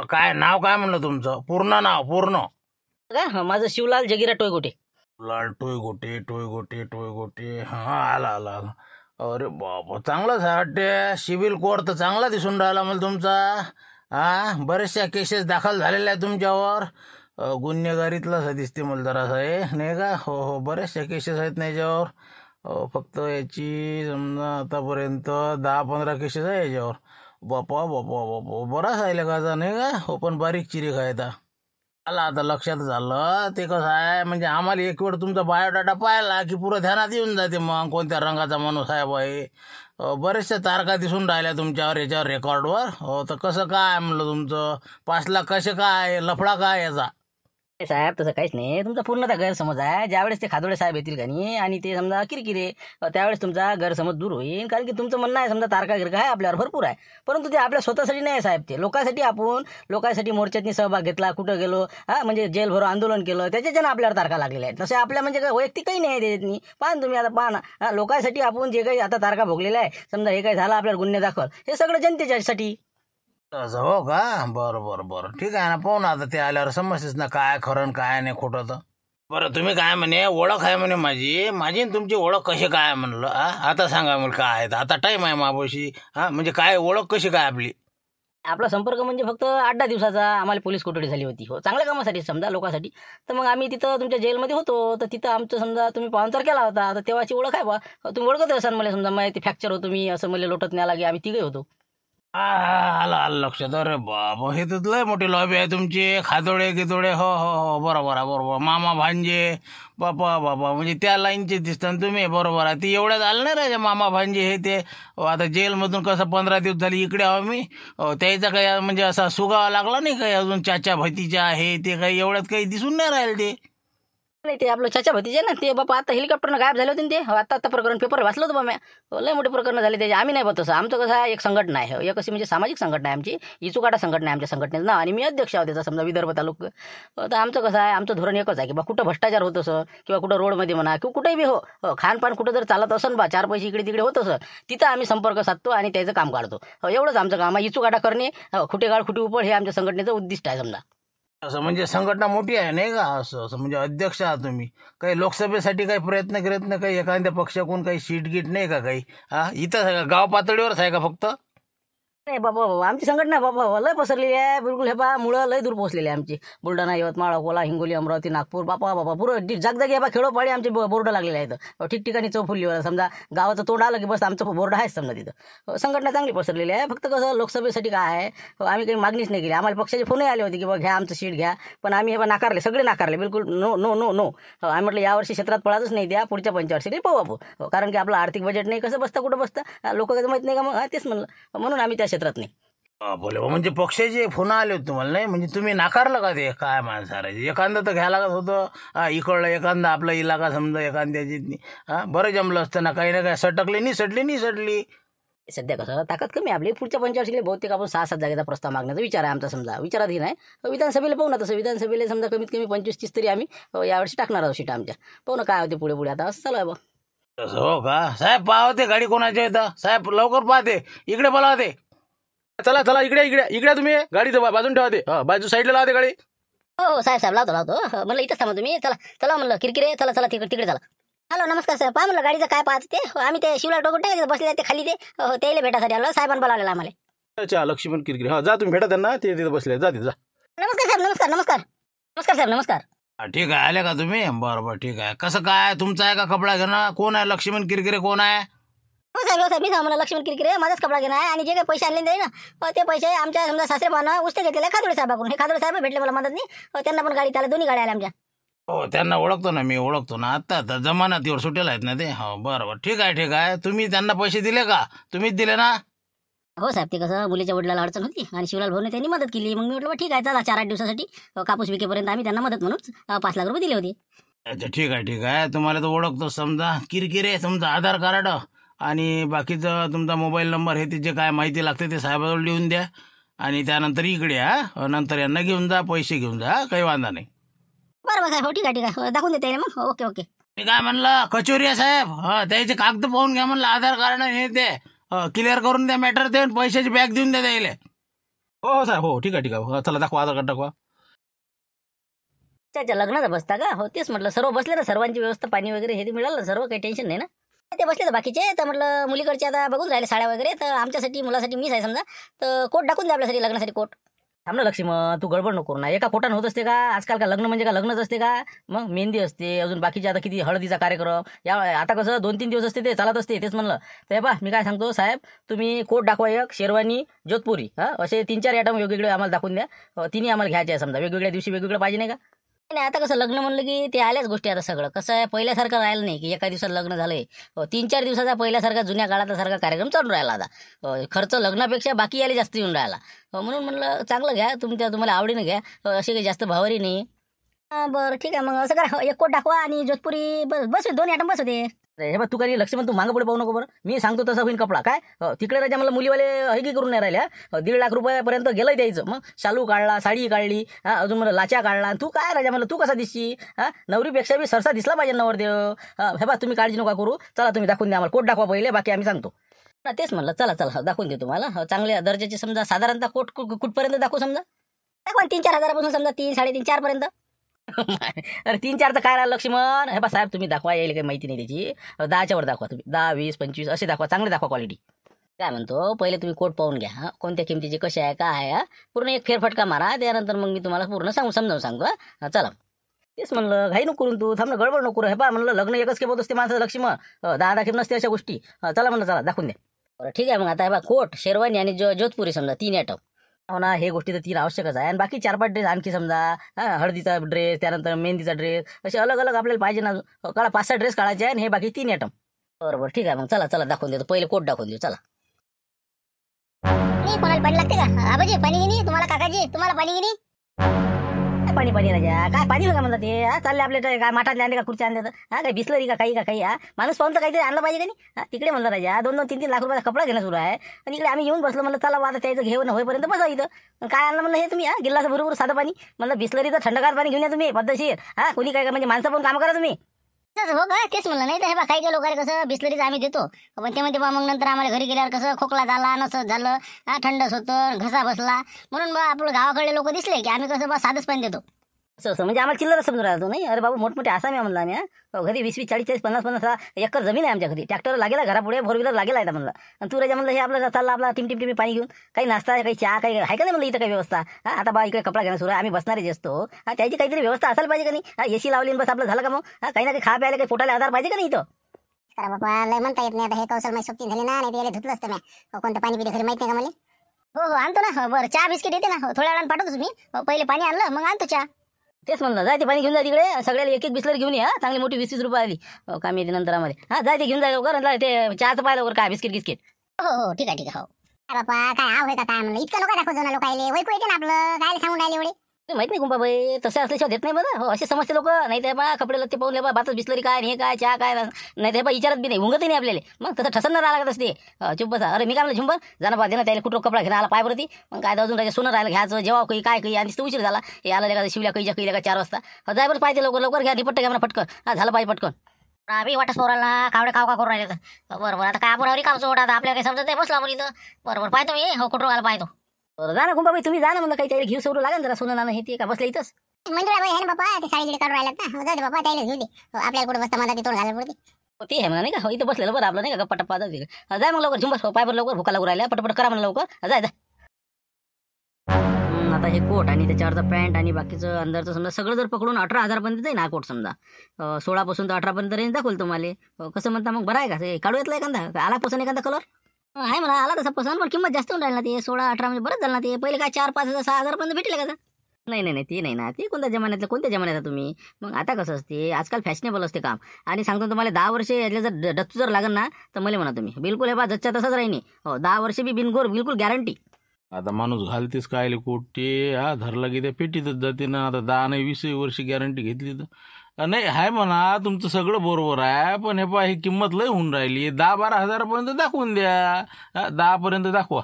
काय नाव काय म्हणलं तुमचं? पूर्ण नाव पूर्ण? का माझं शिवलाल जगिरा टोयगोटे. लाल टोय गोटे. हा, आला आला आला. अरे बाबा, चांगलाच आहे वाटते. सिबिल कोड तर चांगला दिसून राहिला मला तुमचा. बऱ्याचशा केसेस दाखल झालेल्या आहे तुमच्यावर. गुन्हेगारीतलाच दिसते मला जरासं आहे नाही का? हो हो, बऱ्याचशा केसेस आहेत ना याच्यावर. फक्त याची समजा आतापर्यंत 10-15 केसेस आहे याच्यावर. बापा बापा बापा, बराच आहे का नाही का? हो, पण बारीक चिरीक आहे आता. आला आता लक्षात झालं. ते कसं आहे म्हणजे आम्हाला एक वेळ तुमचा बायोडाटा पाहिला की पुरं ध्यानात येऊन जाते मग कोणत्या रंगाचा माणूस आहे बाई. बरेचशा तारखा दिसून राहिल्या तुमच्यावर याच्यावर रेकॉर्डवर. हो, तर कसं काय म्हणलं तुमचं 5 लाख कसे काय लफडा काय याचा? नाही साहेब, तसं काहीच नाही. तुमचा पूर्णतः गैरसमज आहे. ज्यावेळेस ते खादोडे साहेब येतील का नाही आणि ते समजा किरकिरे, त्यावेळेस तुमचा गैरसमज दूर होईल. कारण की तुमचं म्हणणं आहे समजा तारका गिरका आहे आपल्यावर भरपूर आहे, परंतु ते आपल्या स्वतःसाठी नाही आहे साहेब. ते लोकांसाठी, आपण लोकांसाठी मोर्चातनी सहभाग घेतला, कुठं गेलो, म्हणजे जेल भरो आंदोलन केलं, त्याच्याच्यानं आपल्यावर तारखा लागलेल्या आहेत. तसे आपल्या म्हणजे काय वैयक्तिक काही नाही आहे त्याच्यातनी. पाहा ना तुम्ही, आता पाहा ना, लोकांसाठी आपण जे काही आता तारखा भोगलेल्या आहे, समजा हे काही झालं आपल्याला गुन्हे दाखल, हे सगळं जनतेच्यासाठी. असं हो का? बरं बरं बरं, ठीक आहे ना. पाहू ना आता ते आल्यावर समजतेच ना काय खरं आणि काय नाही खोटं. तर बरं, तुम्ही काय म्हणे ओळख आहे म्हणे माझी माझी आणि तुमची ओळख कशी काय म्हणलं? आता सांगा मला काय आहे. आता टाईम आहे मापाशी. म्हणजे काय ओळख कशी काय आपली? आपला संपर्क म्हणजे फक्त 8-10 दिवसाचा. आम्हाला पोलीस कोठडी झाली होती, हो, चांगल्या कामासाठी समजा लोकांसाठी. तर मग आम्ही तिथं तुमच्या जेलमध्ये होतो, तर तिथं आमचं समजा तुम्ही पाहुणचार केला होता, तर तेव्हाची ओळख आहे बा. तुम्ही ओळखत असाल मला. समजा मग ते फ्रॅक्चर होतो मी, असं मला लोटत न्यायला लागे, आम्ही तिघे होतो. आलं आलं लक्षात. अरे बाबा, हे तर लय मोठी लॉबी आहे तुमची. खादोडे गिदोडे, हो हो हो, बरोबर आहे बरोबर. मामा भांजे, बापा बाबा, म्हणजे त्या लाईनचे दिसतात तुम्ही. बरोबर आहे. ती एवढ्यात आलं नाही राजा मामा भांजे हे ते. आता जेलमधून कसं 15 दिवस झाले इकडे आहो मी. त्याचा काही म्हणजे असा सुगावा लागला नाही काही अजून? चाचा भतीच्या हे ते काही एवढ्यात काही दिसून नाही राहिले ते. नाही, ते आपलं चाचा भतीजे ना, ते बापा आता हेलिकॉप्टरनं गायब झाले होते ना ते. आता प्रकरण पेपर वाचलं होतं बा मी. लय मोठे प्रकरण झाले त्याचे. आम्ही नाही बघ तसं. आमचं कसं आहे, एक संघटना आहे, एक अशी म्हणजे सामाजिक संघटना आहे आमची. इचुकाटा संघटना आहे आमच्या संघटनेचं नाव, आणि मी अध्यक्ष आहोत त्याचा समजा विदर्भ तालुका. तर आमचं कसं आहे, आमचं धोरण एकच आहे की बा कुठं भ्रष्टाचार होत असं, किंवा कुठं रोडमध्ये म्हणा किंवा कुठेही बी खानपान कुठं जर चालत असन बा, 4 पैसे इकडे तिकडे होत असं, तिथं आम्ही संपर्क साधतो आणि त्याचं काम काढतो. एवढंच आमचं काम आहे. इचुकाटा करणे, खुटेगाळ खुटी उपळ, हे आमच्या संघटनेचं उद्दिष्ट आहे समजा. असं म्हणजे संघटना मोठी आहे नाही का? असं असं म्हणजे अध्यक्ष आहात तुम्ही. काही लोकसभेसाठी काही प्रयत्न काही एखाद्या पक्षाकडून काही सीट गीट नाही का काही? इथंच आहे का? गाव पातळीवरच आहे का फक्त? नाही बाबा बाबा, आमची संघटना बाबा लय पसरलेली आहे. बिलकुल हे बा मुळं लय दूर पोहोचलेली आहे आमची. बुलढाणा, यवतमाळ, अकोला, हिंगोली, अमरावती, नागपूर, बापा बाबा पुरं जागजागी आहे बा. खेडोपाडी आमचे बोर्ड लागलेले आहेत. ठिकठिकाणी चौफुलीवर समजा गावाचं तोंड आलं की बस आमचं बोर्ड आहेच समजा तिथं. संघटना चांगली पसरलेली आहे. फक्त कसं लोकसभेसाठी काय आहे, आम्ही काही मागणीच नाही केली. आम्हाला पक्षाचे फोनही आले होते की बा घ्या आमचं सीट घ्या, पण आम्ही हे बा नाकारले, सगळे नाकारले. बिलकुल नो नो नो नो. आम्ही म्हटलं यावर्षी क्षेत्रात पळाच नाही द्या, पुढच्या पंचवार्षिकला पाहू आपण. कारण की आपलं आर्थिक बजेट नाही, कसं बसतं कुठं बसतं लोक कसं माहीत नाही का मग. तेच म्हणलं, म्हणून आम्ही त्या क्षेत्रात नाही. बोले म्हणजे पक्षाचे फोन आले होते तुम्हाला नाही? म्हणजे तुम्ही नाकारलं का ते? काय माणसारायचे, एखादं तर घ्यायला लागत होतं. इकडलं एखादं आपला इलाका समजा एखाद्याची. बरं जमलं असतं ना. काही ना काही सटकली नाही सडली. सध्या कसं ताकद कमी आहे आपली. पुढच्या पंचवार्षिकला बहुतेक आपण 6-7 जागेचा प्रस्ताव मागण्याचा विचार आहे आमचा समजा. विचारात ही नाही. विधानसभेला पाहू ना. तसं विधानसभेला समजा कमीत कमी 25-30 तरी आम्ही यावर्षी टाकणार आहोत सीट आमच्या. पाहू ना काय होते पुढे पुढे. आता असं चालू आहे बा. तसं हो का? साहेब पाहते गाडी कोणाच्या येतं? साहेब लवकर पाहते, इकडे बोलावते. चला चला, इकडे इकडे इकडे तुम्ही गाडी बाजून ठेवा ते. बाजू साईडला लावते गाडी. हो साहेब लावतो. म्हणलं इथंच थांबा तुम्ही. चला म्हणलं किरकिरे, चला तिकडे चला. हॅलो नमस्कार साहेब. पहा म्हणलं गाडीचं काय पाहत ते. आम्ही ते शिवला टोगोटे बसले ते खाली, ते त्याला भेटासाठी आलो. साहेबांना बोलावलेलं आम्हाला. अच्छा, लक्ष्मण किरकिरे. जा तुम्ही भेटा त्यांना, ते तिथे बसले. जा तिथे जा. नमस्कार साहेब. नमस्कार साहेब. नमस्कार. ठीक आहे, आले का तुम्ही? बरोबर, ठीक आहे. कसं काय तुमचं आहे का कपडा घेणं? कोण आहे लक्ष्मण किरकिरे, कोण आहे? हो साहेब मी मला लक्ष्मण किरकिरे माझाच कपडा घेणार आहे. आणि जे काही पैसे आणले ना, ते पैसे आमच्या समजा सासरेबानं उस्ते घेतलेले खादोडे साहेबाकडून. हे खादोडे साहेब भेटले मला मदत नाही. त्यांना पण गाडी, त्याला दोन्ही गाड्या आल्या आमच्या. हो, त्यांना ओळखतो ना, मी ओळखतो ना. आता जमान्यात एवढं सुटेल आहेत ना ते. हो बरोबर, ठीक आहे. तुम्ही त्यांना पैसे दिले का? तुम्हीच दिले ना? हो साहेब, ते कसं मुलीच्या वडिलाला अडचण होती आणि शिवलाल भाऊने त्यांनी मदत केली. मग मी म्हटलं ठीक आहे, चला 4-8 दिवसासाठी कापूस विकेपर्यंत आम्ही त्यांना मदत म्हणून 5 लाख रुपये दिले होते. अच्छा, ठीक आहे. तुम्हाला तर ओळखतो समजा. किरकिरे तुमचं आधार कार्ड आणि बाकीचं तुमचा मोबाईल नंबर हे जे काय माहिती लागते ते साहेबाजवळ लिहून द्या. आणि त्यानंतर इकडे नंतर यांना घेऊन जा, पैसे घेऊन जा, काही वांधा नाही. बरोबर साहेब. हो ठीक आहे. दाखवून देते मग. ओके. मी काय म्हणलं, कचोरिया साहेब, त्याचे कागद पाहून घ्या म्हणलं, आधार कार्ड हे ते क्लिअर करून द्या मॅटर. ते पैशाची बॅग देऊन द्या त्याला. हो हो साहेब, हो ठीक आहे ठीक आहे. हो, चला दाखवा, आधार कार्ड दाखवा. त्याच्या लग्नाचा बसता का? हो तेच म्हटलं, सर्व बसले ना, सर्वांची व्यवस्था पाणी वगैरे हे ते मिळालं सर्व, काही टेन्शन नाही ना. ते बसले तर बाकीचे, तर म्हटलं मुलीकडचे आता बघून राहिले साड्या वगैरे, तर आमच्यासाठी मुलासाठी मीच आहे समजा, तर कोट टाकून द्या आपल्यासाठी लग्नासाठी कोट. थांब ना लक्ष्मण, तू गडबड नको करू ना, एका कोटानं होत असते का? आजकाल का लग्न म्हणजे का लग्नच असते का? मग मेहंदी असते, अजून बाकीचे आता किती हळदीचा कार्यक्रम, या आता कसं 2-3 दिवस असते, ते चालत असते. तेच म्हणलं तर हे पहा, मी काय सांगतो साहेब, तुम्ही कोट दाखवा, एक शेरवानी, जोधपुरी, असे 3-4 आयटम वेगवेगळे आम्हाला दाखवून द्या. तिन्ही आम्हाला घ्यायचे आहे समजा, वेगवेगळ्या दिवशी वेगवेगळं पाहिजे नाही का? नाही आता कसं लग्न म्हणलं की ते आल्याच गोष्टी, आता सगळं कसं आहे, पहिल्यासारखं राहिलं नाही की एका दिवसात लग्न झालंय. 3-4 दिवसाचा पहिल्यासारखा जुन्या काळातला सारखा कार्यक्रम चालून राहिला आता. खर्च लग्नापेक्षा बाकी यायला जास्त येऊन राहिला. म्हणून म्हणलं चांगलं घ्या, तुम्हाला आवडीनं घ्या. असे काही जास्त भावारी नाही. बरं ठीक आहे, मग असं करा, एक कोट दाखवा आणि जोधपुरी बस 2 आयटम बस होते. हे बघ, तू काही लक्ष्मण, तू मागं पुढे पाहू नको बरं, मी सांगतो तसा होईन कपडा काय. तिकडे राजा मला मुलीवाले हयगी करून नाही राहिल्या. 1.5 लाख रुपयापर्यंत गेलं द्यायचं. मग शालू काढला, साडी काढली, अजून मला लाचा काढला. तू काय राजा मला, तू कसा दिसशी? नवरीपेक्षा बी सरसा दिसला पाहिजे नवरदेव. हे बा, तुम्ही काळजी नका करू, चला तुम्ही दाखवून द्या आम्हाला, कोट दाखवा पहिले, बाकी आम्ही सांगतो. तेच म्हणलं, चला चला दाखवून देऊ तुम्हाला. चांगल्या दर्जाचे समजा, साधारणतः कोट कुठपर्यंत दाखवू समजा? दाखवा 3-4 हजारापासून समजा, 3, 3.5, 4 पर्यंत. अरे 3-4 तर काय राहिलं लक्ष्मण. हे बा साहेब, तुम्ही दाखवा, यायला काही माहिती नाही त्याची. 10च्या वर दाखवा तुम्ही, 10, 20, 25 असे दाखवा, चांगले दाखवा क्वालिटी. काय म्हणतो, पहिले तुम्ही कोट पाहून घ्या, कोणत्या किमतीचे कसे आहे काय आहे, पूर्ण एक फेरफटका मारा, त्यानंतर मग मी तुम्हाला पूर्ण समजावून सांगतो. चला तेच म्हणलं, घाई नको करून तू, थांब ना, गडबड नको करू. हे पहा म्हणलं, लग्न एकच खेप होत असते माणसाचं लक्ष्मण, 10 खेप नसते अशा गोष्टी. चला म्हणलं, चला दाखवून द्या. बरं ठीक आहे, मग आता हे बा, कोट, शेरवानी आणि जोधपुरी समजा 3 आयटम. हो ना, हे गोष्टी तर 3 आवश्यकच आहे, आणि बाकी 4-5 ड्रेस आणखी समजा. हळदीचा ड्रेस, त्यानंतर मेहंदीचा ड्रेस, असे अलग अलग आपल्याला पाहिजे ना. काढा 5-6 ड्रेस काढायचे आहे, आणि हे बाकी 3 आयटम. बरोबर ठीक आहे, मग चला चला दाखवून देतो, पहिले कोट दाखवून देऊ चला. नाही कोणाला पाणी लागते का? आबाजी पाणी घेणी, तुम्हाला काकाजी तुम्हाला पाणी घेणी. काय पाणी पाणी राजा, काय पाणी का म्हणतात ते? चालले आपले काय माठातले आणले का, खुर्च्या आणले तर काही बिसलरी का काही माणूस पाहून तर काहीतरी आणलं पाहिजे का नाही. तिकडे म्हणलं राजा, 2-2, 3-3 लाख रुपयाचा कपडा घेणं सुरू आहे, आणि इकडे आम्ही येऊन बसलो. म्हणलं चला आता त्याचं घेऊन होईपर्यंत बसा इथं. काय आणलं म्हणलं हे तुम्ही? गिल्लाचं बरोबर साधं पाणी म्हणलं, बिसलरीचं थंडगार पाणी घेऊन या तुम्ही पद्धतशीर. कोणी काय म्हणजे माणसं पण काम करा तुम्ही. तसं हो का? तेच म्हणलं. नाही तर हे बा, काही काही लोकांना कसं बिस्लरीचं आम्ही देतो, पण ते म्हणते बा मग नंतर आम्हाला घरी गेल्यावर कसं खोकला झाला, नसं झालं, थंडच होतं, घसा बसला, म्हणून बा आपलं गावाकडले लोक दिसले की आम्ही कसं बा साधंच पाणी देतो. असं म्हणजे आम्हाला चिल्लर समजून राहतो नाही. अरे बाबा, मोठमोठे आसामी आहे म्हणलं आम्ही. घरी 20-20, 40-40, 50-50 एकर जमीन आहे आमच्या घरी. ट्रॅक्टर लागेला घरापुढे, 4 व्हीलर लागेला आहे म्हणलं. आणि तू राजा म्हणलं, हे आपलं चालला आपला टिम पाणी घेऊन, काही नाश्ता, काही चहा, काही आहे का नाही म्हणलं इथं काही व्यवस्था? आता बा इकडे कपडा घेणं सुरू आहे, आम्ही बसणारे जे असतो, त्याची काहीतरी व्यवस्था असायला पाहिजे का नाही? एसी लावली बस आपलं झालं का मग? काही ना काही खा प्यायला, काही पोटाला आधार पाहिजे का नाही इथं? करा बाबा, लय म्हणता येत नाही आता, हे कौशल माझी सोबती झाली ना, नाही याला धुतलं असतं मी. कोणतं पाणी पिते घरी माहित नाही का मला? हो आणतो ना. बरं, चहा बिस्किट येते ना, थोड्या वेळानं पाठवतोच मी. पहिले पाणी आणलं मग आणतो चहा. तेच म्हणलं, जाय ते पाणी घेऊन जा तिकडे, सगळ्याला एक बिस्लरी घेऊन या, चांगली मोठी 20-20 रुपये आली काम येते नंतर आम्हाला. जाय ते घेऊन जाय लवकर, आणि ते चहाचं पाहिलं लवकर, काय बिस्किट. हो ठीक आहे हो. काय बाबा, काय आव आहे का काय म्हणलं, इतकं नका दाखवतो ना लोकायले, वैकू येते ना आपलं, काय सांगून राहिले एवढे. माहित नाही कुंभाबाई, तसे असल्याशिवाय देत नाही बरं. असे समजते लोक, नाही ते बा कपडे लत्ते पाहून बा बातच बिस्लरी काय, हे काय, चहा काय, नाही ते बा विचारत बी नाही, उंगतही नाही आपल्याला. मग तसं ठसन राहायला लागत असते. चुप बसा. अरे मी काय म्हणलं, झुंबर जाणं बा, देणं त्याला कुठं कपडा घेणं आला पाय बरती. मग काय अजून राहायचं, सोनं राहिलं घ्यायचं, जेव्हा काही काय आणि उशीर झाला, हे आलं का शिवल्या कैच्या का 4 वाजता. जाय बरं पाहिजे, लवकर घ्या, निपट्ट घ्या म्हणा पटकन. झालं पाहिजे पटकन. आम्ही वाटच पोराला कावडे काव का करून राहिले तर. बरोबर, आता काय आपण काम सोडा, आता आपल्याला काही समजत नाही, बसलो आपण इथं. बरोबर पाहतो मी, हो कुठं घाला पाहतो. जा ना कुंभाबाई, तुम्ही जा ना म्हणलं, काही त्याला घेऊ सोडू लागेल जरा, सोनं नाणं हे ते का बसलं इथंच. मंजुळाबाई आहे ना बाबा, ते साडी काढून राहिल्यात ना, जाऊ दे बाबा, त्याला घेऊ दे. आपल्याला कुठं बसता मला तोंड घालायला पडते. ते आहे म्हणा नाही का, इथं बसलेलं बरं आपलं नाही का, गप्पा टप्पा जाय मग लवकर, झुंबर पाय बरं लवकर, भुका लागू राहिल्या, पटपट करा म्हणा लवकर, जाय. आता हे कोट आणि त्याच्यावरचं पॅन्ट आणि बाकीचं अंदरचं समजा सगळं जर पकडून 18,000 पर्यंत जाईल ना कोट समजा. 16 पासून तर 18 पर्यंत रेंज दाखवलं तुम्हाला. कसं म्हणता मग, बरं आहे का? ते काढू येतलं एखादा, आला पसंत एखादा कलर आहे म्हणा, आला तसा पसंत, पण किंमत जास्त होऊन राहिली ना. ते 16-18 म्हणजे बरंच झालं ना. ते पहिले काय 4-5 6,000 पर्यंत भेटले का? नाही ते नाही ना, ते कोणत्या जमान्यात तुम्ही. मग आता कसं असते, आजकाल फॅशनेबल असते काम. आणि सांगतो तुम्हाला, 10 वर्ष यातले जर डच्चू जर लागेल ना, तर मला म्हणा तुम्ही बिलकुल हे बा जच्चा तसंच राहीने. 10 वर्ष बी बिनगोर, बिलकुल गॅरंटी. आता माणूस घालतेस काय कोट, ते धरला की ते पेटीतच जाते ना. आता 10 नाही 20 वर्ष गॅरंटी घेतली तर नाही आहे म्हणा, तुमचं सगळं बरोबर आहे, पण हे पहा, ही किंमत लय होऊन राहिली. 10-12 हजारापर्यंत दाखवून द्या, 10 पर्यंत दाखवा.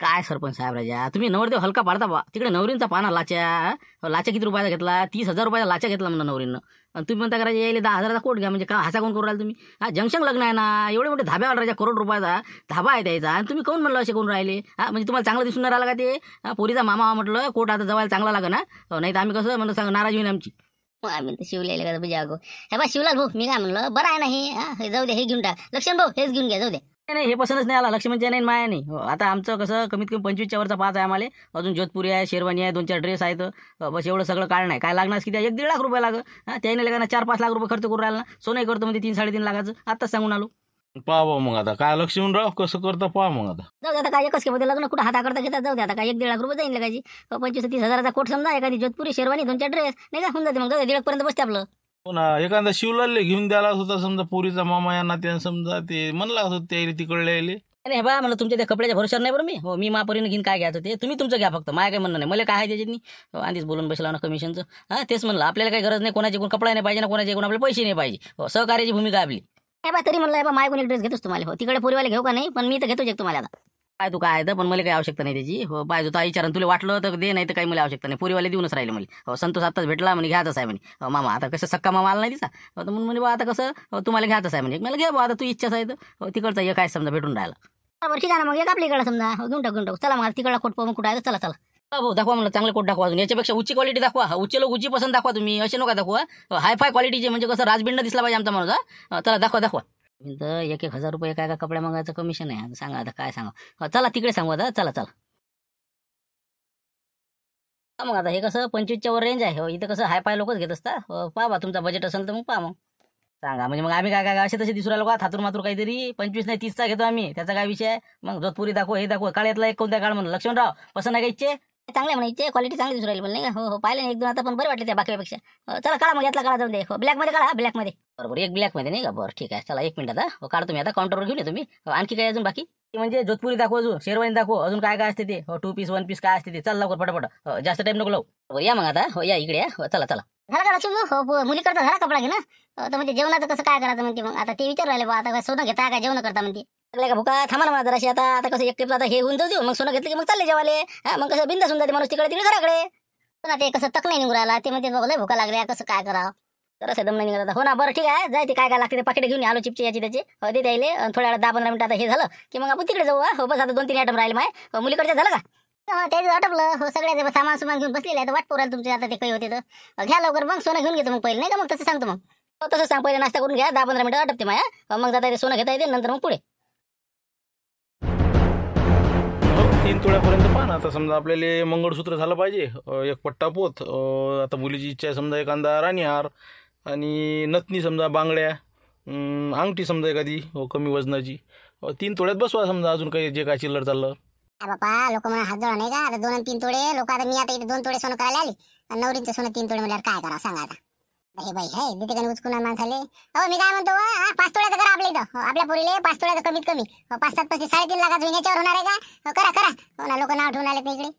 काय सरपंच साहेब राजा, तुम्ही नवरदेव हलका पाडता बा. तिकडे नवरींचा पाना लाच्या लाच्या किती रुपयाचा घेतला? 30,000 रुपयाचा लाच्या घेतला म्हणा नवरीनं. आणि तुम्ही म्हणता करायचे यायला 10,000चा कोट घ्या. म्हणजे का हसा कोण करू राहिले तुम्ही? जंक्शन लग्न आहे ना, एवढे मोठे धाब्यावर राजा, करोड रुपयाचा धाबा आहे त्याचा, आणि तुम्ही कोण म्हणलं असे कोण राहिले? म्हणजे तुम्हाला चांगलं दिसून नाही राहिला का ते? पोरीचा मामा म्हटलं कोट आता जवळ चांगला लागा ना, नाही तर आम्ही कसं म्हणलं सांग नाराज होईन आमची. मग आम्ही तर शिवलेले का म्हणजे अगो हे बा शिवलाल भाऊ, मी काय म्हणलं बरं आहे ना हे जाऊ दे, हे घेऊन टाक. लक्षण भाऊ हेच घेऊन घ्या, जाऊ दे. नाही हे पसंतच नाही आला, लक्ष्मणच्या नाही माया नाही. आता आमचं कसं कमीत कमी 25च्या वरचा पाच आहे आम्हाला. अजून जोधपुरी आहे, शेरवानी आहे, 2-4 ड्रेस आहेत. बस एवढं सगळं काळ नाही. काय लागणार किती? 1-1.5 लाख रुपये लागं. त्याने लगा ना 4-5 लाख रुपये खर्च करू राहिला ना. सोनं करतो म्हणजे 3-3.5 लाखाचं. आत्ताच सांगून आलो. पहा मग आता काय लक्ष्मणराव कसं करता पहा मग आता. जाऊ दे आता, काय एकच मध्ये लग्न कुठं हाता करता घेतात. जाऊ दे आता, काय 1-1.5 लाख रुपये जाईल लगायची. 25-30 हजाराचा कोट समजा, एखादी जोधपुरी शेरवानी, 2-4 ड्रेस नाही का होऊन जाते. मग जाऊ दे, 1.5 पर्यंत बसते आपलं. हो ना, एखादा शिवलालले घेऊन द्यायला होता समजा, पोरीचा मामा यांना त्यानं समजा ते म्हणला होता ते तिकडले यायले. नाही बा म्हणलं तुमच्या त्या कपड्याच्या भरोशावर नाही बरं मी. हो मी मापरीनं घेऊन काय घ्यायचं ते तुम्ही तुमचं घ्या फक्त. माझ्या काय म्हणणं नाही, मला काय आहे त्याच्यात आधीच बोलून बसला ना कमिशनचं. तेच म्हणलं आपल्याला काही गरज नाही, कोणाचे कोण कपडा नाही पाहिजे ना, कोणाचे कोण आपले पैसे नाही पाहिजे. सहकार्याची भूमिका आपली. हे बा तरी म्हणलं बा माय कोण एक ड्रेस घेतोस तुम्हाला. हो तिकडे पोरीवाले घेऊ का नाही, पण मी तर घेतोच एक तुम्हाला. आता काय तू काय तर पण मला काही आवश्यकता नाही त्याची. हो पाहिजे तर विचारा, तुला वाटलं तर दे, नाही तर काही मला आवश्यकता नाही. पोरीवाले देऊनच राहिले मला. हो संतोष आत्ताच भेटला म्हणजे घ्यायचं आहे म्हणे. मामा आता कसं सक्का मामा आला नाही तिचा. तर म्हणून म्हणे बा आता कसं तुम्हाला घ्यायचं आहे म्हणजे मला घ्या बा, आता तू इच्छाच आहे तर. तिकडचा एक काय समजा भेटून राहिला. बरोबर ठीक आहे ना, मग एक आपल्या इकडे समजा घेऊन टाकू. चला मग तिकडला कोट पाहून कुठं आहे, चला. भाऊ दाखवा म्हणलं चांगले कोट दाखवा. अजून याच्यापेक्षा उच्च क्वालिटी दाखवा. उच्च लोक उच्ची पसंत दाखवा तुम्ही, असे नका दाखवा. हायफाय क्वालिटीचे म्हणजे कसं राजबिंड दिसला पाहिजे आमचा माणूस. चला दाखवा. तर 1,000 रुपये काय कपड्या मागायचं कमिशन आहे. सांगा आता काय सांगा. चला तिकडे सांगू आता. चला मग आता हे कसं 25च्या वर रेंज आहे. इथं कसं हायफाय लोकच घेत असतात. पहा बा तुमचा बजेट असेल तर मग पहा मग सांगा. म्हणजे मग आम्ही काय असे तसे दिसू राहिलो का थातूर मातूर काहीतरी. 25 नाही 30चा घेतो आम्ही, त्याचा काय विषय आहे. मग जोधपुरी दाखव, हे दाखव. काळ्यातला एक कोणत्या काळ म्हणून लक्ष्मणराव पसंत आहे का इच्छे? चांगले म्हणायचे, क्वालिटी चांगली दिसू राहिली पण नाही का. हो पाहिले ना 1-2 आता, पण बरे वाटले त्या बाकीपेक्षा. चला काढा मग, यातला काढा जाऊन दे. ब्लॅकमध्ये काढा, ब्लॅकमध्ये. बरोबर एक ब्लॅकमध्ये नाही का. बरं ठीक आहे, चला 1 मिनिट आता काढतो मी. आता काउंटरवर घेऊन येतो मी. आणखी काय अजून बाकी? म्हणजे जोधपुरी दाखव, अजून शेरवानी दाखव, अजून काय असते ते. 2 पीस 1 पीस काय असते ते. चल लवकर पटापट, जास्त टाइम नको लावू. या मग आता. या इकडे या. चला झालं का लक्ष्मी? हो मुली करता झाला कपडा घे ना. तर म्हणजे जेवणाचं कसं काय करायचं म्हणते. मग आता ते विचार राहिले बा, आता काय सोनं घेता काय जेवण करता म्हणते. का भुका थांबा ना मला जराशी. आता कसं एक टिपला आता हे होऊन जाऊ, मग सोनं घेतलं की मग चालले जेवाले. मग कसं बिंदास होऊन जाते माणूस तिकडे घराकडे. पण ते कसं तक नाही निघून राहिला. ते म्हणते लय भुका लागल्या, कसं काय करावं. जरा दम नाही निघत. हो ना बरं ठीक आहे, जाय ते काय लागते ते पाकिट घेऊन आलो चिपची याची त्याची. ते द्यायले थोड्या वेळा 10-15 मिनिटं आता हे झालं की मग आपण तिकडे जाऊ. हो बस आता 2-3 आयटम राहिले माय मुलीकडच्या. झालं का? त्याच आटपलं. हो सगळ्याचं सामान सुमान घेऊन बसलेलं आहे. वाट पोरायला तुमचे आता ते काही होते तर घ्या लवकर. मग सोनं घेऊन घेतो मग पहिले नाही का. मग तसं सांगतो मग. तसं सांग, पहिले नाश्ता करून घ्या. 10-15 मिनिटं आटपते माया. मग जाता येते सोनं घेता येते, नंतर मग पुढे 3 तोळ्यापर्यंत पहा ना. आता समजा आपल्याला मंगळसूत्र झालं पाहिजे, एक पट्टा पोत. आता मुलीची इच्छा आहे समजा एखादा राणीहार आणि नथनी समजा, बांगड्या, अंगठी समजा एखादी कमी वजनाची. 3 तोळ्यात बसवा समजा. अजून काही जे काय चिल्लर चाललं. बापा लोक म्हणा हात जोडा नाही का. आता 2 आणि 3 तोडे लोक. आता मी आता इथे 2 तोडे सोनं करायला आली आणि नवरींचं सोनं 3 तोडे म्हणल्यावर काय करावं सांगा आता. हे बाई हे देते का उचकून माणसाले. मी काय म्हणतो 5 तोड्याचं करा आपल्या इथं. आपल्या पोरीले 5 तोड्याचं कमीत कमी. 5-7 पस्तीस 3.5 लाखाचं होईल. याच्यावर होणार आहे का? करा. हो ना, लोक नाव ठेवून आलेत ना इकडे.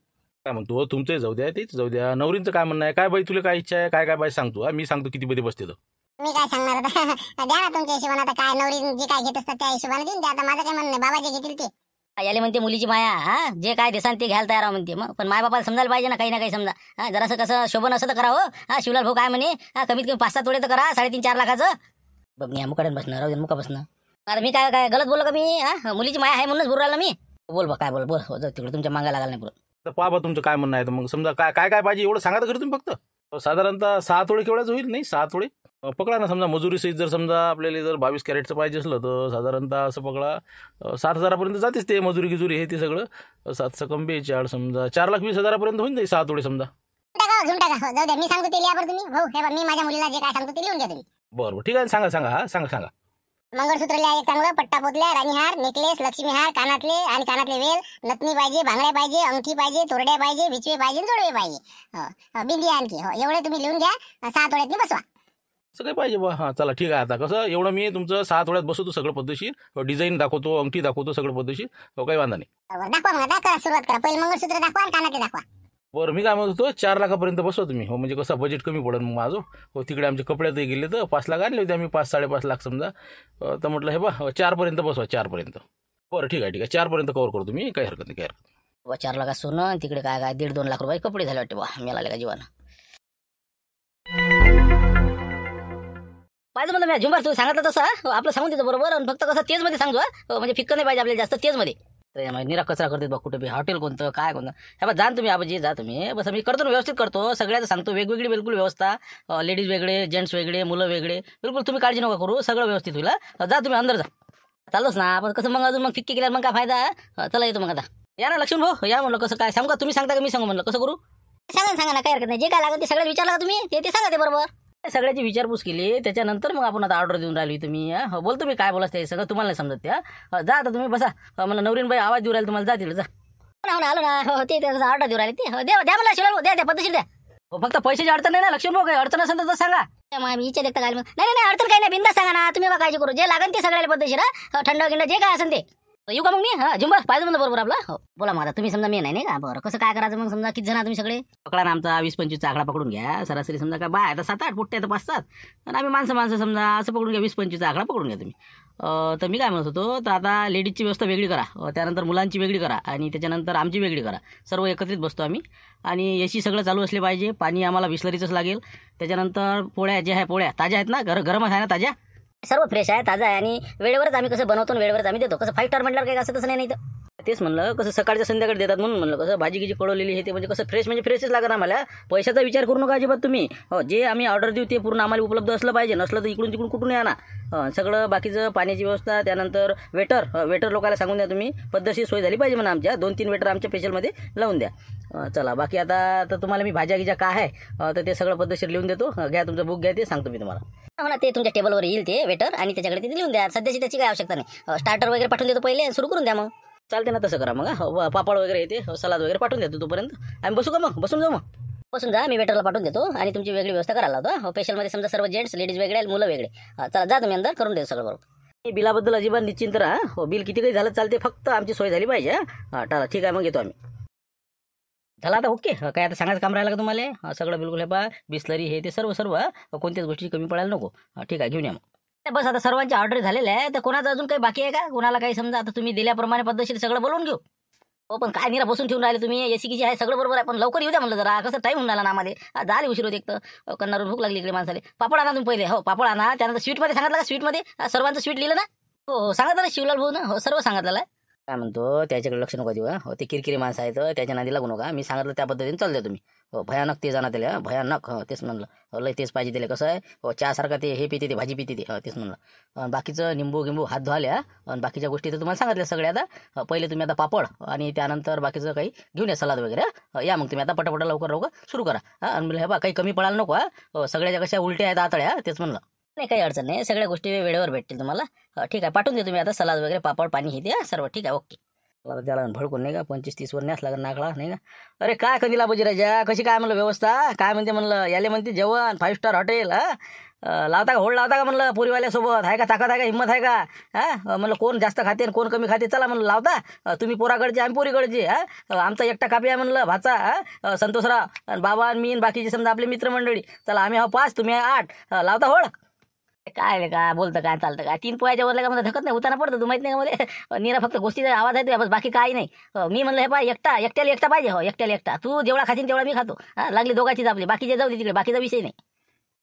काय म्हणतो तुमचं जाऊ द्या, तेच जाऊ द्या. नवरींचं काय म्हणणं आहे? काय बाई तुला काय इच्छा आहे? काय बाई सांगतो. मी सांगतो किती मध्ये बसते तर. मी काय सांगणार आता. द्या ना तुमच्या हिशोबाने. आता काय नवरी जे काय घेत असतात त्या हिशोबाने देऊन द्या. आता माझं काय म्हणणं नाही, बाबा जे घेतील ते. याले म्हणते मुलीची माया. जे काय देसान ते घ्यायला तयार म्हणते. मग पण माय बापाला समजायला पाहिजे ना काही ना काही समजा. जरासं कसं शोभन असं तर करावं. शिवलाल भाऊ काय म्हणे, कमीत कमी 5-7 तोडे तर करा. 3.5-4 लाखाचं. बघ मी मुकाड्यात बसणार, राहू दे मुका बसणं. आता मी काय गलत बोललो का मी? मुलीची माया आहे म्हणूनच बोलू राहिला मी. बोल बा काय बोल तिकडे तुमच्या मागा लागायला नाही पुरं. तर पहा बा तुमचं काय म्हणणं आहे. तर मग समजा काय पाहिजे एवढं सांगा तर खरं तुम्ही फक्त. साधारणतः 6 तोळे केवढ्याच होईल? नाही 6 तोळे पकडा ना. समजा मजुरी सहित जर समजा आपल्याला जर 22 कॅरेटचं पाहिजे असलं तर साधारणतः असं पकडा 7,000पर्यंत जातेच ते. मजुरी गिजुरी हे ते सगळं. 7-42 समजा 4,20,000पर्यंत होऊन जाईल 6 तोळे समजा. घेऊन टाका. जाऊ द्या, मी सांगतो ते लिहा बरं तुम्ही. भाऊ हे बघ, मी माझ्या मुलीला जे काय सांगतो ते लिहून द्या तुम्ही. बरं ठीक आहे, सांगा. सांगा. मंगळसूत्र लिहा एक चांगलं, पट्टा पोतल्या, राणीहार, नेकलेस, लक्ष्मीहार, कानातले आणि कानातले वेल, नथनी पाहिजे, भांगड्या पाहिजे, अंगठी पाहिजे, तोरड्या पाहिजे, बिचवे पाहिजे, जोडवे पाहिजे. बिंदी आणखी. हो एवढे तुम्ही लिहून घ्या. 6 तोळ्यातनी बसवा. असं काय पाहिजे बा. हां चला ठीक आहे. आता कसं एवढं मी तुमचं 6 तोळ्यात बसवतो सगळं पद्धतशीर. डिझाईन दाखवतो, अंगठी दाखवतो, सगळं पद्धतशीर. काही वांधा नाही. दाखवा मग. आता सुरुवात करा. पहिले मंगळसूत्र दाखवा आणि कानातले दाखवा. बरं मी काय म्हणत होतो 4 लाखापर्यंत बसवा तुम्ही. हो म्हणजे कसं बजेट कमी पडेल मग माझं. हो तिकडे आमचे कपड्यातही गेले तर 5 लाख आणले होते आम्ही. 5-5.5 लाख समजा. तर म्हटलं हे बा 4पर्यंत बसवा. 4पर्यंत. बरं ठीक आहे 4पर्यंत कव्हर करतो मी. काही हरकत नाही. बा 4 लाख सोनं आणि तिकडे काय काय 1.5-2 लाख रुपये कपडे झाले वाटते बा मेलाले का जीवानं. पाहिजे म्हणलं मी झुंबर तू सांगितलं तसं आपलं सांगून देतो बरोबर. आणि फक्त कसं तेजमध्ये सांगतो म्हणजे फिक्क नाही पाहिजे आपल्याला जास्त तेजमध्ये. त्याच्यामुळे निरा कचरा करते बा कुठे बी हॉटेल कोणतं काय कोणतं हे बा जाण तुम्ही आबाजी जा तुम्ही बस मी करतो ना व्यवस्थित करतो सगळ्याचं सांगतो वेगवेगळी बिलकुल व्यवस्था. लेडीज वेगळे जेंट्स वेगळे मुलं वेगळे बिलकुल तुम्ही काळजी नका करू सगळं व्यवस्थित होईल. जा तुम्ही अंदर जा चालूच ना आपण कसं मग अजून मग फिक्की केल्यावर मग काय फायदा. चला येतो मग आता या ना लक्ष्मण भाऊ या म्हणलं कसं काय सांगू का तुम्ही सांगता का मी सांगू म्हणलं कसं करू. सांगा ना काय हरकत नाही जे काय लागेल ते सगळं विचारला का तुम्ही ते सांगा ते बरोबर. सगळ्याची विचारपूस केली त्याच्यानंतर मग आपण आता ऑर्डर देऊन राहिली तुम्ही. बोलतो मी काय बोलास ते सगळं तुम्हाला नाही समजत त्या. जा आता तुम्ही बसा. मला नवरीनबाई आवाज देऊ राहील तुम्हाला जातील जा. हो ना आलो ना हो ते ऑर्डर देऊ राहिले ते द्या मला शिवाय द्या पद्धतशीर द्या. फक्त पैशाची अडचण नाही ना लक्ष्मण भाऊ काही अडचण असेल तर सांगा. मग विचार देखता काय मग नाही अडचण काही नाही बिंदास सांगा ना तुम्ही काळजी करू जे लागेल ते सगळ्याला पद्धतशीर थंड गिंड जे काय असेल ते. येऊ का मग मी झुंबर पाहिजे म्हणलं बरोबर आपला. बोला मग आता तुम्ही समजा मी नाही का बरं कसं काय करायचं मग समजा किती जण तुम्ही सगळे पकडा ना आमचा 20-25 आकडा पकडून घ्या सरासरी समजा काय बाय आता 7-8 पोट्टे आता 5-7 आणि आम्ही माणसं समजा असं पकडून घ्या 20-25 आकडा पकडून घ्या तुम्ही. तर मी काय म्हणत होतो तर आता लेडीजची व्यवस्था वेगळी करा त्यानंतर मुलांची वेगळी करा आणि त्याच्यानंतर आमची वेगळी करा सर्व एकत्रित बसतो आम्ही. आणि एसी सगळं चालू असले पाहिजे पाणी आम्हाला बिस्लरीचंच लागेल. त्याच्यानंतर पोळ्या ज्या आहे पोळ्या ताज्या आहेत ना गरमच आहे ना ताज्या सर्व फ्रेश आहे ताजा आहे आणि वेळेवरच आम्ही कसं बनवतो वेळेवरच आम्ही देतो कसं 5 स्टार म्हटल्यावर काही असं तसं नाही तर. तेच म्हणलं कसं सकाळच्या संध्याकाळी देतात म्हणून म्हणलं कसं भाजी गिजी कळवलेली हे ते म्हणजे कसं फ्रेश म्हणजे फ्रेशच लागत आम्हाला. पैशाचा विचार करू नका अजिबात तुम्ही. जे आम्ही ऑर्डर देऊ ते पूर्ण आम्हाला उपलब्ध असलं पाहिजे नसलं तर इकडून तिकडून कुठून या ना. सगळं बाकीचं पाण्याची व्यवस्था त्यानंतर वेटर लोकांना सांगून द्या तुम्ही पद्धतशीर सोय झाली पाहिजे म्हणा आमच्या 2-3 वेटर आमच्या स्पेशलमध्ये लावून द्या. चला बाकी आता तर तुम्हाला मी भाज्या गिज्या काय आहे तर ते सगळं पद्धतशीर लिहून देतो. घ्या तुमचं बुक घ्या ते सांगतो मी तुम्हाला. हो ना ते तुमच्या टेबलवर येईल ते वेटर आणि त्याच्याकडे ते लिहून द्या सध्याची त्याची काय आवश्यकता नाही. स्टार्टर वगैरे पाठवून देतो पहिले सुरू करून द्या मग. चालते ना तसं करा मग पापड वगैरे येते सलाद वगैरे पाठवून देतो तोपर्यंत आम्ही बसू का मग बसून जाऊ मग. बसून जा मी वेटरला पाठवून देतो आणि तुमची वेगळी व्यवस्था करायला लावतो. स्पेशलमध्ये समजा सर्व जेंट्स लेडीज वेगळे मुलं वेगळे. चला जा तुम्ही अंदर करून देतो सगळं बरोबर. बिलाबद्दल अजिबात निश्चिंत राहा. बिल किती काही झालं चालते फक्त आमची सोय झाली पाहिजे. टाळा ठीक आहे मग येतो आम्ही. झालं आता ओके काय आता सांगायचं काम राहिलं का तुम्हाला. सगळं बिलकुल हे पा बिस्लरी हे ते सर्व कोणत्याच गोष्टी कमी पडायला नको. ठीक आहे घेऊन या मग. बस आता सर्वांची ऑर्डर झालेल्या आहे तर कोणाचं अजून काही बाकी आहे का कोणाला काही समजा आता तुम्ही दिल्याप्रमाणे पद्धतशीर सगळं बोलवून घेऊ. हो पण काय निरा बसून ठेवून राहिले तुम्ही एसी किची आहे सगळं बरोबर आहे पण लवकर येऊ द्या म्हणलं जरा कसं टाईम होऊन राहिला ना आम्हाला झाले उशीर होते एक तर कन्नारून भूक लागली इकडे माणसाले. पापड आणा तुम्ही पहिले हो पापड आणा त्यानंतर स्वीटमध्ये सांगितलं का स्वीटमध्ये सर्वांचं स्वीट लिहिलं ना. हो सांगितलं ना शिवलाल भाऊ ना हो सर्व सांगितलेलं आहे. काय म्हणतो त्याच्याकडे लक्ष नका देऊ हो ते किरकिरी माणसं आहेत त्याच्या नादी लागू नका. मी सांगितलं त्या पद्धतीने चालू द्या तुम्ही. हो भयानक ते जाणार त्याला भयानक तेच म्हणलं हो लय तेच पाहिजे त्याला कसं आहे हो चहासारखा ते हे पिते ते भाजी पिते ते तेच म्हणलं. बाकीचं निंबू हात धुवाल्या आणि बाकीच्या गोष्टी तर तुम्हाला सांगितल्या सगळ्या आता. पहिले तुम्ही आता पापड आणि त्यानंतर बाकीचं काही घेऊन या सलाद वगैरे या मग तुम्ही आता पटापट लवकर सुरू करा. आणि म्हणलं हे बा काही कमी पडायला नको. सगळ्याच्या कशा उलट्या आहेत आतड्या तेच म्हणलं. नाही काही अडचण नाही सगळ्या गोष्टी वेळेवर भेटतील तुम्हाला. ठीक आहे पाठवून दे तुम्ही आता सलाद वगैरे पापड पाणी हे द्या सर्व ठीक आहे ओके. त्याला भडकून नाही का 25-30 वर न्यास लागेल नाकळा नाही का. अरे काय कंदीला बजीराजा कशी काय म्हणलं व्यवस्था काय म्हणते म्हणलं याले म्हणते जेवण 5 स्टार हॉटेल लावता का होल्ड लावता का म्हणलं पोरीवाल्यासोबत आहे का ताकद आहे का हिंमत आहे का. म्हणलं कोण जास्त खाते आणि कोण कमी खाते चला म्हणलं लावता तुम्ही पोराकडचे आम्ही पोरीकडचे आमचा एकटा कापी आहे म्हणलं भाचा संतोषराव आणि बाबा आणि मी बाकीचे समजा आपले मित्रमंडळी चला आम्ही 5 तुम्ही 8 लावता होड. काय काय बोलतं काय चालतं काय 3 पोयाच्या वरला का मला धकत नाही उताना पडतं तू माहित नाही का मला. निरा फक्त गोष्टीचा आवाज आहे बस बाकी काही नाही. मी म्हणलं हे पाय एकट्याला एकटा पाहिजे हो एकट्याला एकटा तू जेवढा खाशील तेवढा मी खातो. लागली दोघांचीच आपली बाकीचे जाऊ दे तिकडे बाकीचा विषय नाही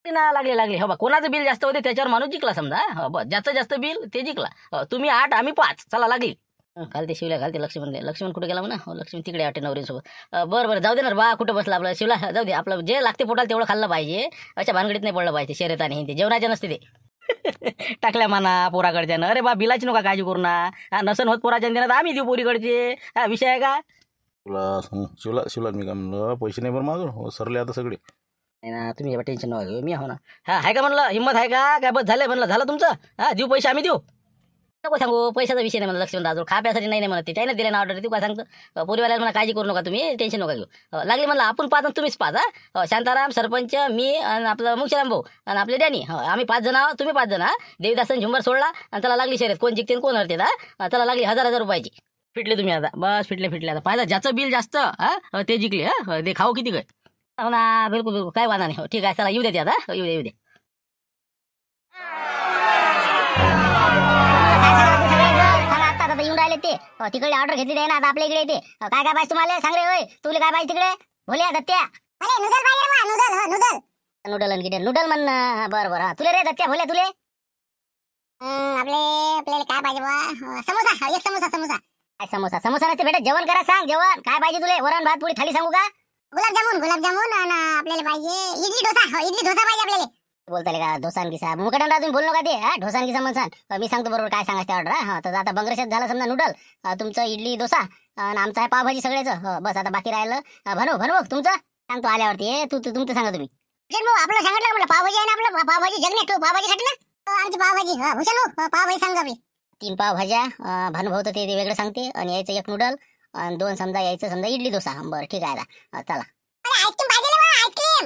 ना. लागले हो बा कोणाचं बिल जास्त होते त्याच्यावर माणूस जिंकला समजा हो बस ज्याचं जास्त बिल ते जिंकला. तुम्ही 8 आम्ही 5 चला लागली. घालते शिवला घालते लक्ष्मण कुठे गेला म्हणा लक्ष्मण तिकडे वाटे नवरीसोबत. बरं जाऊ दे ना बा कुठं बसला आपलं शिवला जाऊ दे आपलं जे लागते पोटाला तेवढं खाल्लं पाहिजे. अशा भानगडीत नाही पडलं पाहिजे शर्यत आणि ते जेवणाचे नसते ते. टाकल्या म्हणा पोराकडच्यानं अरे बा बिलाची नका काळजी करू ना नसन होत पोराच्या देण्यात आम्ही देऊ पोरीकडचे विषय आहे का. शिवला मी काय म्हणलं पैसे नाही बरं माझं हो सरले आता सगळे. नाही ना तुम्ही टेन्शन नका घेऊ मी हो ना. आहे का म्हणलं हिंमत आहे का काय बस झालं तुमचं देऊ पैसे आम्ही देऊ. नको सांगू पैशाचा विषय नाही म्हणलं लक्ष्मण राजू खाप्यासाठी नाही म्हणत ते त्याने दिले ना ऑर्डर तू काय सांगतो पोरीवाल्याला मला काळजी करू नका तुम्ही टेन्शन नका घेऊ. लागली म्हणलं आपण 5 तुम्हीच 5 शांताराम सरपंच मी आणि आपलं मुक्षराम भाऊ आणि आपले डॅनी आम्ही 5 जण आहोत तुम्ही 5 जण देवीदासन झुंबर सोडला आणि त्याला लागली शर्यत कोण जिंकते कोण हरते त्याला लागली 1000 रुपयाची. फिटले तुम्ही आता बस फिटले आता पाहिजे ज्याचं बिल जास्त ते जिंकले ते खाऊ किती काय. हो ना बिलकुल काय वादा नाही. ठीक आहे चला येऊ द्या आता येऊ दे. येऊन राहिले ते तिकडे ऑर्डर घेतली आहे ना आता आपल्या इकडे येते काय काय पाहिजे तुम्हाला सांग रे होय तुला काय पाहिजे तिकडे भोल्या दत्त्या नूडल पाहिजे नूडल नूडल नूडल आणि गिडल नूडल म्हण बरं बरं तुले रे दत्त्या भोल्या तुले आपल्याला काय पाहिजे बा समोसा एक समोसा समोसा काय समोसा समोसा नसते भेटत जेवण करा सांग जेवण काय पाहिजे तुले वरण भात पोळी थाली सांगू का गुलाबजामुन आणि आपल्याला पाहिजे इडली डोसा पाहिजे आपल्याला बोलताले का डोसा आणि किसा मुकटन अजून बोललो का ते डोसा आणि किसा म्हणसान मी सांगतो बरोबर काय सांगायचं ऑर्डर हा तर आता बंगरेशात झालं समजा नूडल तुमचं इडली डोसा आणि आमचं आहे पावभाजी सगळ्याचं बस आता बाकी राहिलं भनू तुमचं सांगतो आल्यावरती तुमचं सांगा तुम्ही आपलं सांगितलं आपलं पावभाजी आहे ना आपलं पावभाजी जगने तू पावभाजी खात ना आमची पावभाजी भूषण पावभाजी सांगा आपली 3 पावभाज्या भानुभव तर ते वेगळं सांगते आणि यायचं एक नूडल आणि 2 समजा यायचं समजा इडली डोसा बरं ठीक आहे आता चला आईस्क्रीम पाहिजे ना आईस्क्रीम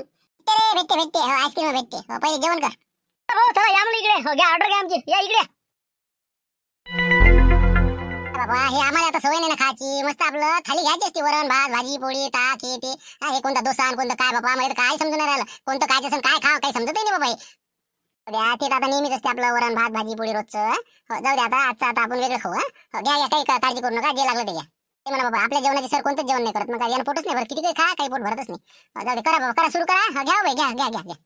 भेटते आईस्क्रीम भेटते पहिले जेवण कर हो चला या मला इकडे घ्या ऑर्डर घ्या आमची या इकडे बाबा हे आम्हाला आता सवय नाही ना खायची मस्त आपलं थाली घ्यायची असते वरण भात भाजी पोळी ताक हे कोणता डोसा आणि कोणतं काय बाबा आम्हाला काय समजून राहिलं कोणतं काय असं काय खाव काही समजत नाही बाबा ते आता नेहमीच असते आपलं वरण भात भाजी पोळी रोजचं जाऊ द्या आता आपण वेगळं खाऊ घ्या काही काळजी करू नका जे लागलं ते घ्या ते म्हणा बाबा आपल्या जेवणाची सर कोणतंच जेवण नाही करत मग यानं पोटच नाही भरत किती काही खा काही पोट भरतच नाही जाऊ दे करा बाबा करा सुरू करा घ्या बाई घ्या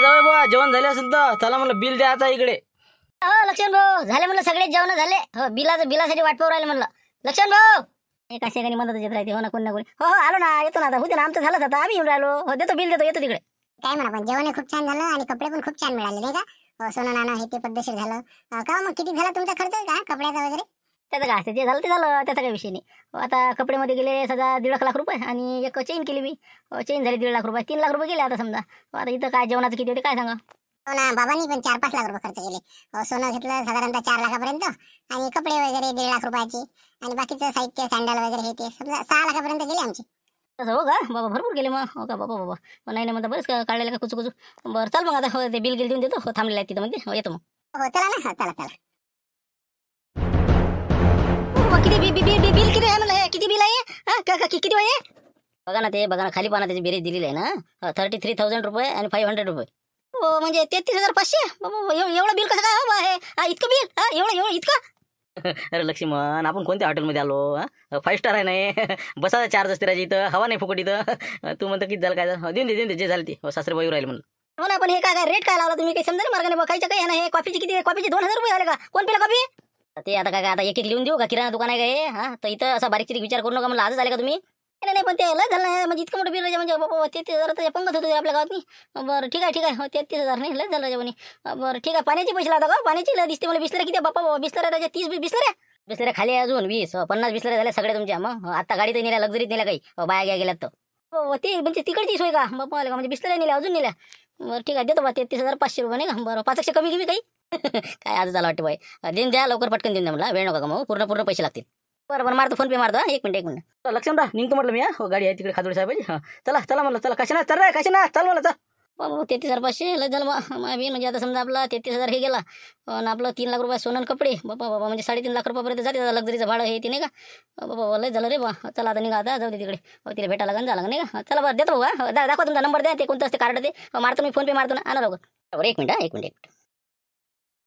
जाऊ बा जेवण झाले असेल तर चला म्हणलं बिल द्या आता इकडे हो लक्षण भाऊ झाले म्हणलं सगळे जेवण झाले हो बिलासाठी वाट पाहू राहिले म्हणलं लक्षण भाऊ एक अशा काही मदत येत राहते हो ना कोण ना कोणी हो आलो ना येतो ना आता होते ना आमचं झालं आता आम्ही येऊन राहिलो हो देतो बिल देतो येतो तिकडे काय म्हणा पण जेवण खूप छान झालं आणि कपडे पण खूप छान मिळाले नाही का सोनं नाणं हे ते पद्धतशीर झालं का मग किती झाला तुमचा खर्च का कपड्याचा वगैरे त्याचं काय असते जे झालं ते झालं त्याचा काही विषय नाही आता कपडेमध्ये गेले सध्या 1.5 लाख रुपये आणि एक चेन केली मी चेन झाली 1.5 लाख रुपये 3 लाख रुपये गेले आता समजा आता इथं काय जेवणाचं किती होते काय सांगा हो ना बाबांनी पण 4-5 लाख रुपये खर्च केले सोनं घेतलं साधारणतः 4 लाखापर्यंत आणि कपडे वगैरे 1.5 लाख रुपयाचे आणि बाकीचं साहित्य सँडल वगैरे हे ते समजा 6 लाखापर्यंत गेले आमचे तसं हो का बाबा भरपूर गेले मग हो का बाबा नाही म्हणता बरेच काढलेलं का कुचू बरं चल मग आता ते बिल देऊन देतो थांबलेलं आहे तिथं म्हणजे येतो मग हो चला ना चला किती बिल किती आहे म्हणलं किती बिल आहे किती आहे बघा ना खाली पाना त्याची बेरीज दिलेली आहे ना 33,000 रुपये आणि 500 रुपये हो म्हणजे 33,500 एवढं बिल कसं काय हो हे इतकं बिल एवढं इतकं अरे लक्ष्मण आपण कोणत्या हॉटेलमध्ये आलो 5 स्टार आहे नाही बसाचा चार्ज असते राजी इथं हवा नाही फुकट इथं तू म्हणतो किती झालं काय झालं देऊन दे जे झालं ते सासरे बाई राहील म्हणून हो ना पण हे काय रेट काय लावला तुम्ही काही समजा मार्गाने बघायचं काय ना हे कॉफीची किती कॉफीचे 2,000 रुपये झाले का कोण पिला कॉफी ते आता काय आता एक लिहून देऊ का किराणा दुकान आहे काय हा तर इथं असा बारीक विचार करू नका म्हणलं आजच आले का तुम्ही नाही पण ते लय झालं नाही म्हणजे इतकं मोठं बिल म्हणजे बाबा 33,000 पंगत होतो आपल्या गावात बरं ठीक आहे 33,000 नाही लय झालं जेवणी बरं ठीक आहे पाण्याचे पैसे लावता का पाण्याची लय दिसते मला बिसलऱ्या किती बाप्पा बिसलऱ्या त्याच्या 30 बिसलऱ्या खाली अजून 20-50 बिसलऱ्या झाल्या सगळ्या तुमच्या मग आता गाडीत नेल्या लक्झरीत नेल्या काही बाया गेल्यात तर ते म्हणजे तिकडची सोय का बाप्पा म्हणजे बिसलऱ्या नेल्या अजून नेल्या बरं ठीक आहे देतो बा 33,500 रुपये नाही का बरं 500 कमी काही काय आज झालं वाटतं बाई देऊन द्या लवकर पटकन देऊन द्या मला वेळ नका का मग पूर्ण पैसे लागतील बरं मारतो फोन पे मारतो एक मिनिट लक्षण दा निघतो म्हटलं मी हो गाडी आहे तिकडे खाजोडी साहेब चला म्हणलं चला कशाना चल मला चल बाबा 33,500 लय झालं मग म्हणजे आता समजा आपला 33,000 हे गेला आणि आपलं 3 लाख रुपये सोनं कपडे बाबा म्हणजे 3.5 लाख रुपयापर्यंत जाते लक्झरीचं भाडं हे ते नाही का बाबा लय झालं रे बा चला आता निघा आता जाऊ दे तिकडे तिला भेटायला लागेल झालं नाही का चला बरं देतो दाखवा तुमचा नंबर द्या ते कोणतं असते कार्ड ते मारतो मी फोन पे मारतो ना आणा लवकर एक मिनिट